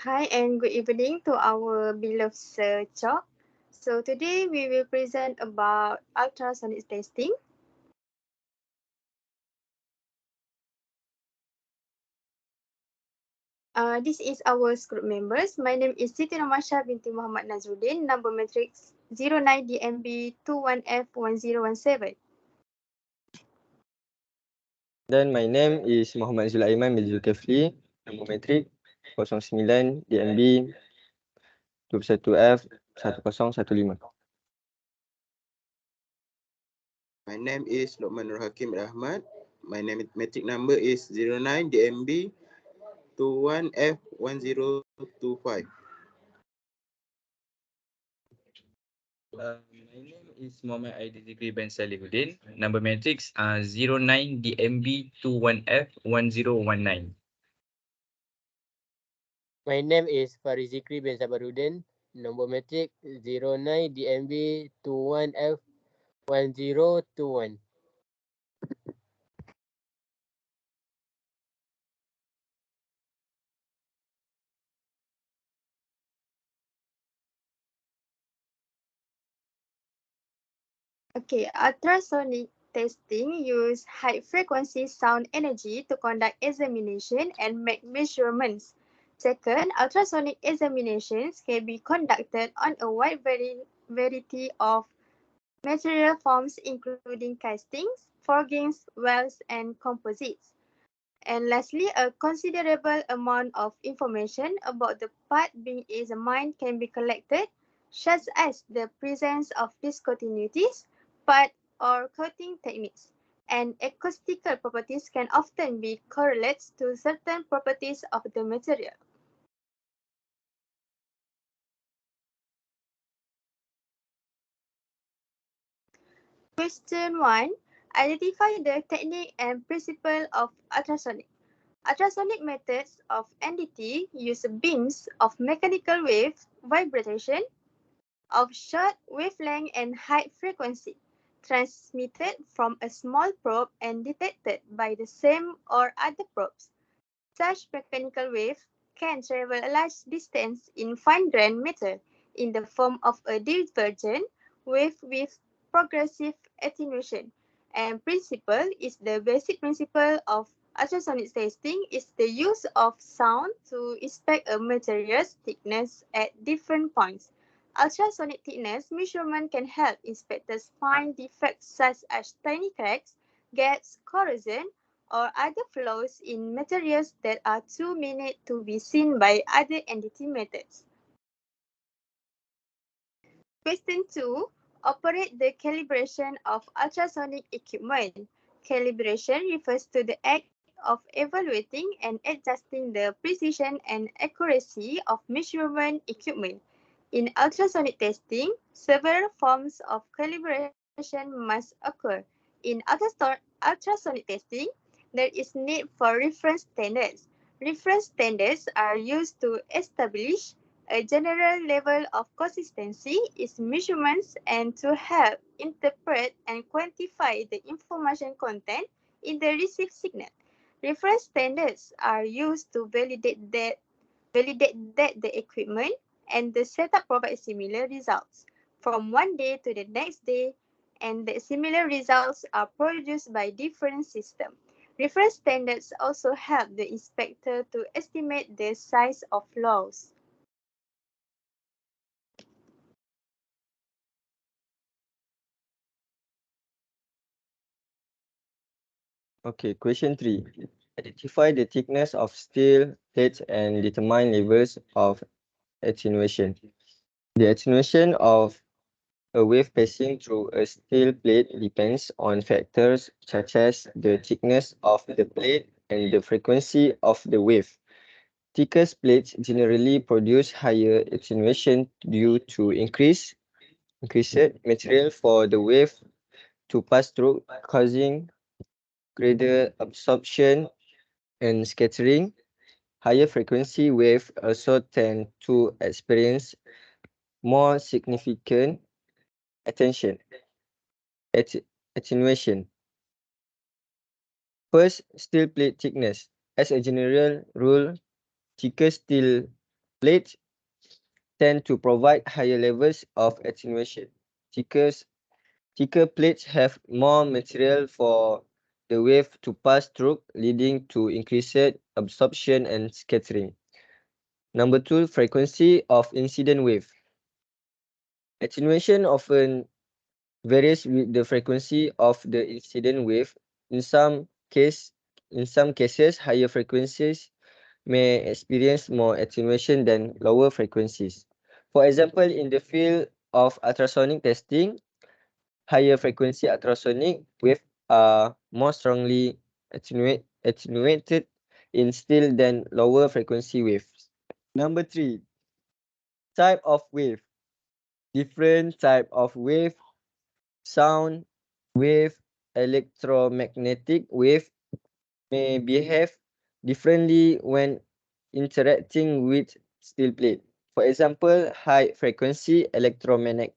Hi and good evening to our beloved Sir Chok. So today we will present about ultrasonic testing. This is our group members. My name is Siti Nomasha binti Muhammad Nazruddin, number matrix 09DMB21F1017. Dan my name is Muhammad Zulaiman bin Zulkifli, nombor metrik 09 DNB 21F 1015. My name is Lokman Nur Hakim Ahmad. My matric number is 09 DMB 21F1025. My name is Muhammad Aidil Zikri bin Salihuddin. Number matrix 09 DMB 21F 1019. My name is Faris Zikri bin Sabaruddin. Nombor metrik 09 DMB 21F 1021. Okay, ultrasonic testing use high frequency sound energy to conduct examination and make measurements. Second, ultrasonic examinations can be conducted on a wide variety of material forms including castings, forgings, welds, and composites. And lastly, a considerable amount of information about the part being examined can be collected, such as the presence of discontinuities, part or coating techniques. And acoustical properties can often be correlated to certain properties of the material. Question 1. Identify the technique and principle of ultrasonic. Ultrasonic methods of NDT use beams of mechanical wave vibration of short wavelength and high frequency, transmitted from a small probe and detected by the same or other probes. Such mechanical waves can travel a large distance in fine-grained matter in the form of a divergent wave with progressive attenuation. And principle is the basic principle of ultrasonic testing is the use of sound to inspect a material's thickness at different points. Ultrasonic thickness measurement can help inspectors find defects such as tiny cracks, gaps, corrosion, or other flaws in materials that are too minute to be seen by other NDT methods. Question 2. Operate the calibration of ultrasonic equipment. Calibration refers to the act of evaluating and adjusting the precision and accuracy of measurement equipment. In ultrasonic testing, several forms of calibration must occur. In ultrasonic testing, there is need for reference standards. Reference standards are used to establish a general level of consistency is measurements and to help interpret and quantify the information content in the received signal. Reference standards are used to validate the equipment and the setup provides similar results from one day to the next day, and the similar results are produced by different systems. Reference standards also help the inspector to estimate the size of flaws. Okay, question 3. Identify the thickness of steel plates and determine levels of attenuation. The attenuation of a wave passing through a steel plate depends on factors such as the thickness of the plate and the frequency of the wave. Thicker plates generally produce higher attenuation due to increased material for the wave to pass through, causing greater absorption and scattering. Higher frequency waves also tend to experience more significant attenuation. First, steel plate thickness. As a general rule, thicker steel plates tend to provide higher levels of attenuation. Thicker plates have more material for the wave to pass through, leading to increased absorption and scattering. Number 2, frequency of incident wave. Attenuation often varies with the frequency of the incident wave. In some cases, higher frequencies may experience more attenuation than lower frequencies. For example, in the field of ultrasonic testing, higher frequency ultrasonic waves are more strongly attenuated in steel than lower frequency waves. Number 3, type of wave. Different type of wave, sound wave, electromagnetic wave may behave differently when interacting with steel plate. For example, high frequency electromagnetic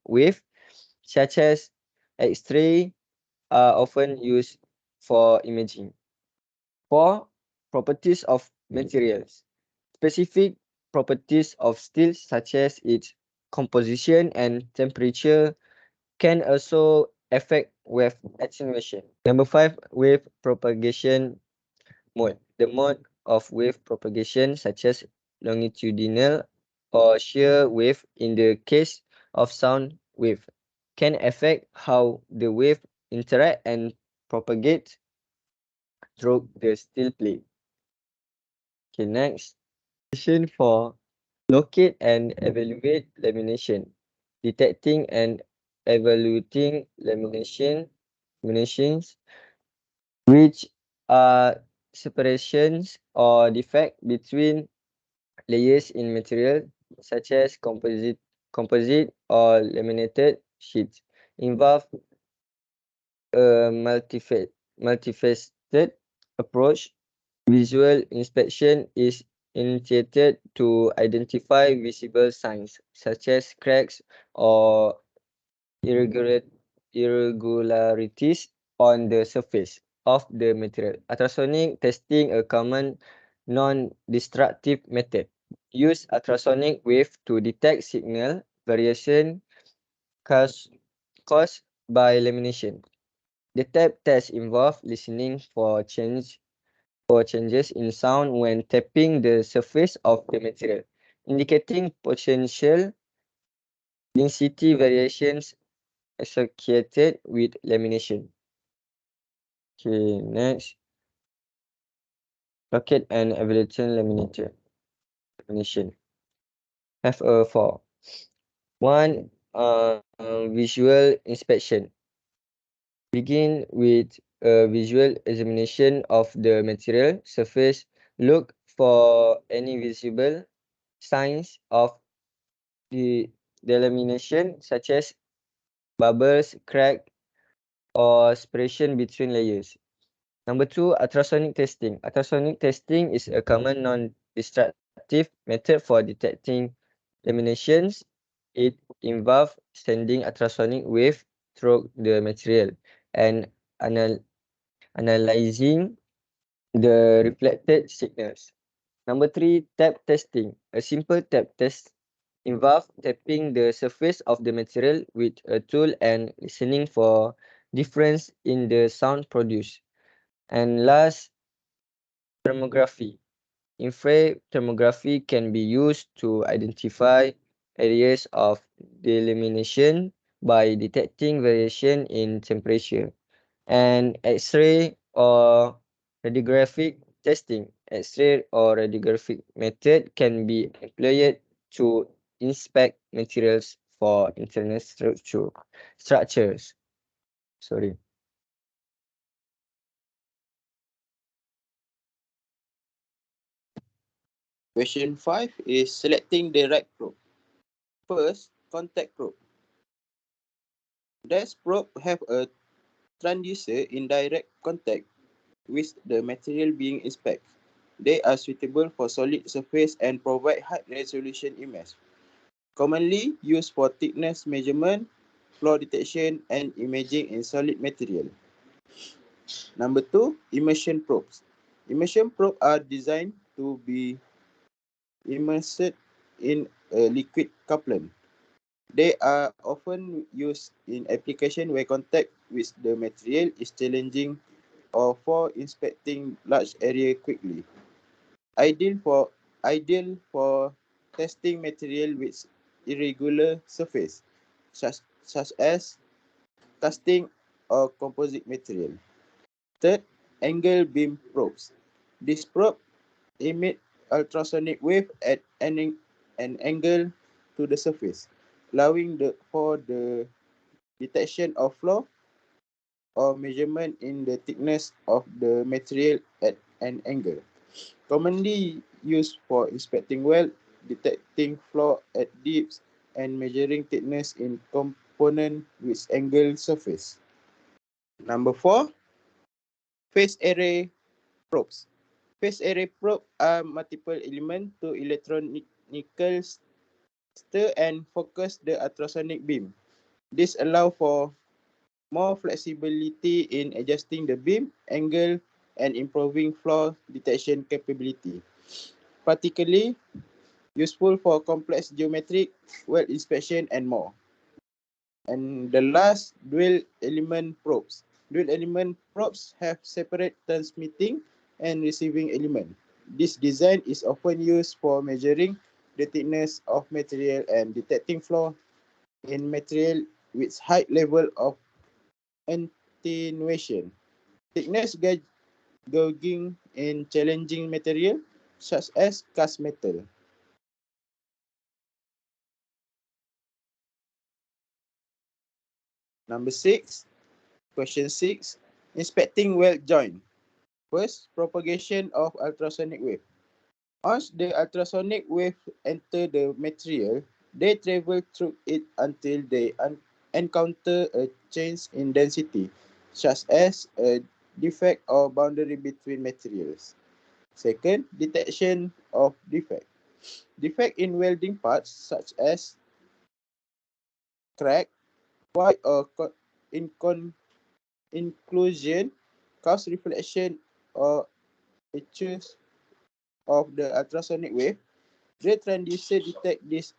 wave such as X-ray are often used for imaging. 4. Properties of materials. Specific properties of steel such as its composition and temperature can also affect wave attenuation. Number 5, wave propagation mode. The mode of wave propagation such as longitudinal or shear wave in the case of sound wave can affect how the wave interact and propagate through the steel plate. Okay, next. Question 4. Locate and evaluate lamination. Detecting and evaluating laminations, which are separations or defect between layers in material such as composite or laminated sheets, involve a multifaceted approach. Visual inspection is initiated to identify visible signs such as cracks or irregularities on the surface of the material. Ultrasonic testing, a common non-destructive method. Use ultrasonic wave to detect signal variation caused by lamination. The type test involve listening for changes in sound when tapping the surface of the material, indicating potential density variations associated with lamination. Okay, next. Locate and evaluation lamination. Have a 4. 1. Visual inspection. Begin with a visual examination of the material surface. Look for any visible signs of delamination such as bubbles, crack, or separation between layers. Number 2, ultrasonic testing. Ultrasonic testing is a common non-destructive method for detecting laminations. It involves sending ultrasonic wave through the material and analyzing the reflected signals. Number 3, tap testing. A simple tap test involves tapping the surface of the material with a tool and listening for difference in the sound produced. And last, thermography. Infrared thermography can be used to identify areas of delamination by detecting variation in temperature. And X-ray or radiographic testing. X-ray or radiographic method can be employed to inspect materials for internal structures. Sorry. Question 5 is selecting the right probe. First, contact probe. Does probe have a transducer in direct contact with the material being inspected? They are suitable for solid surface and provide high resolution image. Commonly used for thickness measurement, flaw detection, and imaging in solid material. Number 2, immersion probes. Immersion probes are designed to be immersed in a liquid coolant. They are often used in applications where contact with the material is challenging or for inspecting large area quickly. Ideal for testing material with irregular surface, such as casting or composite material. Third, angle beam probes. These probes emit ultrasonic wave at an angle to the surface, allowing for the detection of flaw or measurement in the thickness of the material at an angle. Commonly used for inspecting weld, detecting flaw at dips, and measuring thickness in component with angle surface. Number 4, phase array probes. Phase array probe are multiple element to electronical stir and focus the ultrasonic beam. This allow for more flexibility in adjusting the beam angle and improving flaw detection capability, particularly useful for complex geometric, weld inspection, and more. And the last, dual element probes. Dual element probes have separate transmitting and receiving element. This design is often used for measuring the thickness of material and detecting flaw in material with high level of attenuation. Thickness gauging in challenging material such as cast metal. Number 6, question 6, inspecting weld joint. First, propagation of ultrasonic wave. Once the ultrasonic wave enter the material, they travel through it until they encounter a change in density, such as a defect or boundary between materials. Second, detection of defect. Defect in welding parts, such as crack, void, or inclusion, cause reflection or issues of the ultrasonic wave. The transducer detect these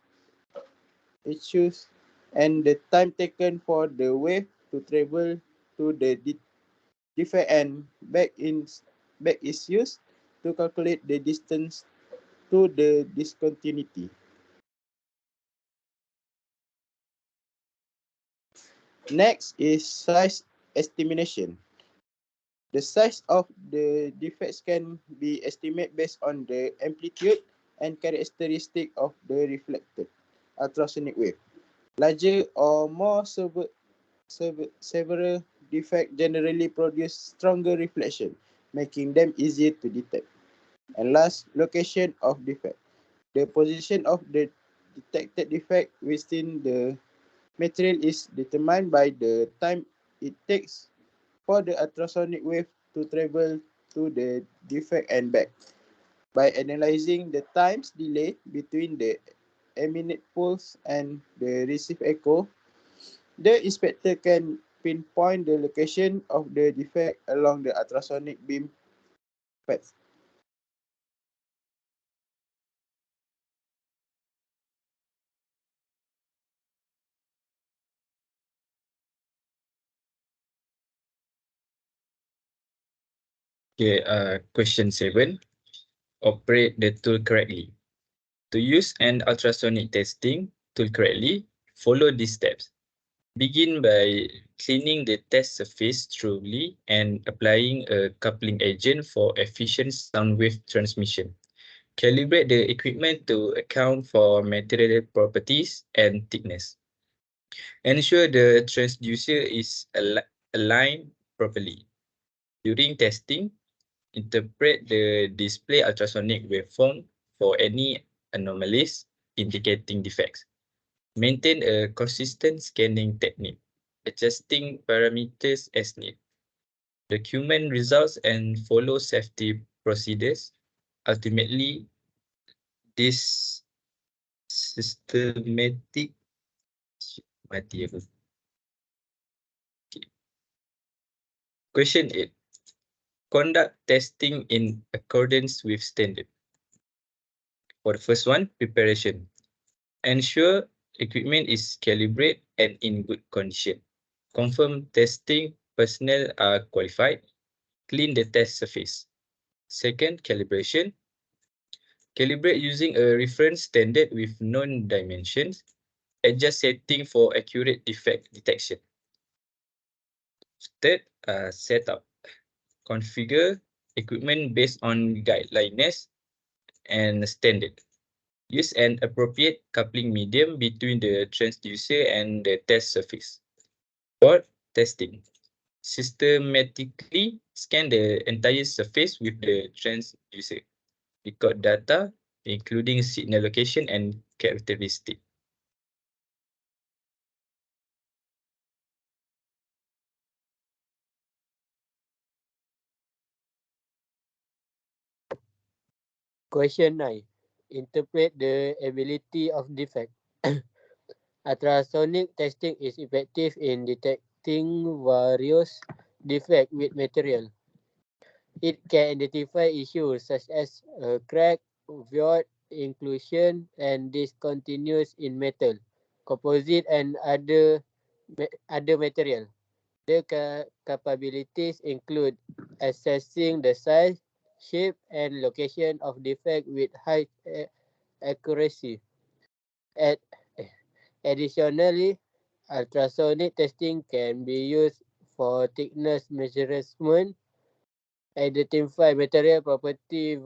issues and the time taken for the wave to travel to the defect and back is used to calculate the distance to the discontinuity. Next is size estimation. The size of the defects can be estimated based on the amplitude and characteristic of the reflected ultrasonic wave. Larger or more several defects generally produce stronger reflection, making them easier to detect. And last, location of defect. The position of the detected defect within the material is determined by the time it takes for the ultrasonic wave to travel to the defect and back. By analyzing the times delay between the emitted pulse and the received echo, the inspector can pinpoint the location of the defect along the ultrasonic beam path. Okay, question 7. Operate the tool correctly. To use an ultrasonic testing tool correctly, follow these steps. Begin by cleaning the test surface thoroughly and applying a coupling agent for efficient sound wave transmission. Calibrate the equipment to account for material properties and thickness. Ensure the transducer is aligned properly. During testing, interpret the display ultrasonic waveform for any anomalies indicating defects. Maintain a consistent scanning technique, adjusting parameters as needed. Document results and follow safety procedures. Ultimately, this systematic mati aku. Okay. Question 8. Conduct testing in accordance with standard. For the first one, preparation. Ensure equipment is calibrated and in good condition. Confirm testing personnel are qualified. Clean the test surface. Second, calibration. Calibrate using a reference standard with known dimensions. Adjust setting for accurate defect detection. Third, setup. Configure equipment based on guidelines and standard. Use an appropriate coupling medium between the transducer and the test surface. Fourth, testing. Systematically scan the entire surface with the transducer. Record data, including signal location and characteristic. Question 9. Interpret the ability of defect. Ultrasonic testing is effective in detecting various defects with material. It can identify issues such as crack, void, inclusion, and discontinuous in metal, composite, and other material. The capabilities include assessing the size, shape, and location of defect with high accuracy. At, Additionally, ultrasonic testing can be used for thickness measurement, identify material property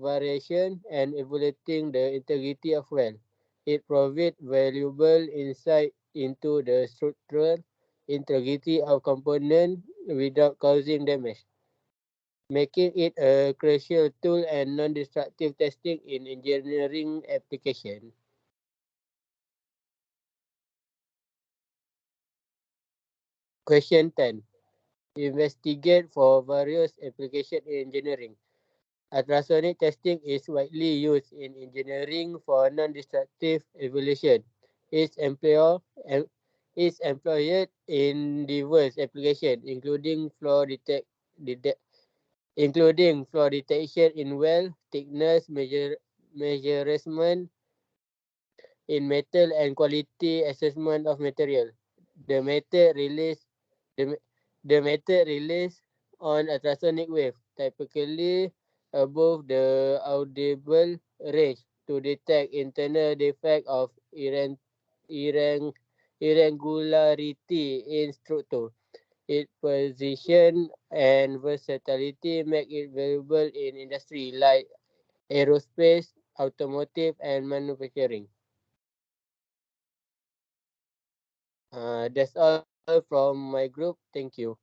variation, and evaluating the integrity of weld. It provides valuable insight into the structural integrity of components without causing damage, making it a crucial tool and non-destructive testing in engineering application. Question 10. Investigate for various applications in engineering. Ultrasonic testing is widely used in engineering for non-destructive evaluation. It's employed is employed in diverse applications, detect, including flaw detection in weld, thickness measurement in metal, and quality assessment of material. The method release the, the method release on ultrasonic wave, typically above the audible range, to detect internal defect of irregularity in structure. Its position and versatility make it valuable in industry like aerospace, automotive, and manufacturing. That's all from my group. Thank you.